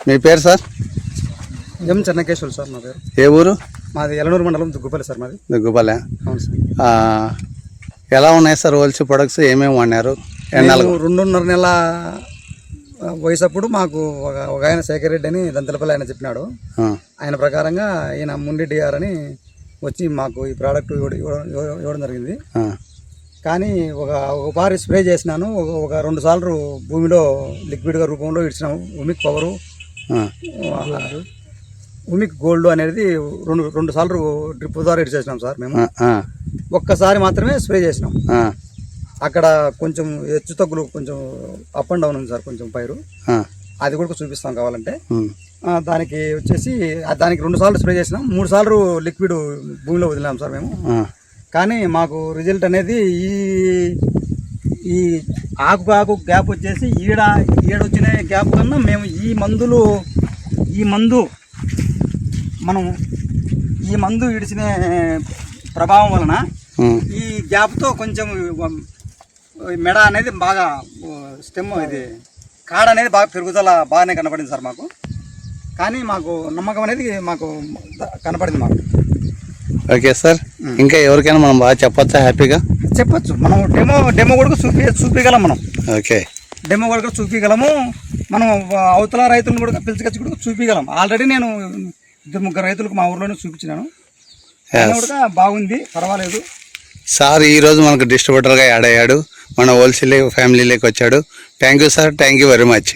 మీ పేరు సార్? ఎం చెన్నకేశ్వర్ సార్ నా పేరు. ఏ ఊరు? మాది ఎలనూరు మండలం దుగ్గుపల్లి సార్ మాది. దుగ్గుపల్లె. అవును సార్. ఎలా ఉన్నాయి సార్ ఓల్సీ ప్రొడక్ట్స్? ఏమేమి వాడినారు? 2.5 నెలల వయసు అప్పుడు మాకు ఒక ఆయన శేఖర్ రెడ్డి అని దంతలపల్లి ఆయన చెప్పినాడు. ఆయన ప్రకారంగా ఈయన ముండి డిఆర్ అని వచ్చి మాకు ఈ ప్రోడక్ట్ ఇవ్వడం జరిగింది. కానీ ఒక పారి స్ప్రే చేసినాను. ఒక 2 సార్లు భూమిలో లిక్విడ్గా రూపంలో ఇచ్చినాము. ఉమిక్ పవరు, ఉమిక్ గోల్డ్ అనేది 2 సార్లు డ్రిప్ ద్వారా ఇచ్చేసినాం సార్ మేము. ఒక్కసారి మాత్రమే స్ప్రే చేసినాం. అక్కడ కొంచెం హెచ్చు తగ్గులు, కొంచెం అప్ అండ్ డౌన్ ఉంది సార్ కొంచెం పైరు. అది కూడా చూపిస్తాం కావాలంటే. దానికి వచ్చేసి దానికి 2 సార్లు స్ప్రే చేసినాం. 3 సార్లు లిక్విడ్ భూమిలో వదిలినాం సార్ మేము. కానీ మాకు రిజల్ట్ అనేది ఈ ఆకు గ్యాప్ వచ్చేసి ఈడొచ్చిన గ్యాప్ కన్నా మేము ఈ మందు ఇడిచిన ప్రభావం వలన ఈ గ్యాప్తో కొంచెం మెడ అనేది బాగా స్టెమ్ ఇది కాడ అనేది బాగా పెరుగుదల బాగానే కనపడింది సార్ మాకు. కానీ మాకు నమ్మకం అనేది మాకు కనపడింది మాకు. ఓకే సార్, ఇంకా ఎవరికైనా మనం బాగా చెప్పొచ్చా? హ్యాపీగా చెప్పొచ్చు. మనం డెమో కూడా చూపించగలం. మనం ఓకే డెమో కూడా చూపించగలము. మనం అవతల రైతులను కూడా పిలుచుకొచ్చి కూడా చూపించగలం. ఆల్రెడీ నేను 2-3 రైతులకు మా ఊర్లోనే చూపించినాను. కూడా బాగుంది, పర్వాలేదు. సార్ ఈరోజు మనకు డిస్ట్రిబ్యూటర్గా యాడ్ అయ్యాడు, మన హోల్సేల్ ఫ్యామిలీలోకి వచ్చాడు. Thank you sir, thank you very much.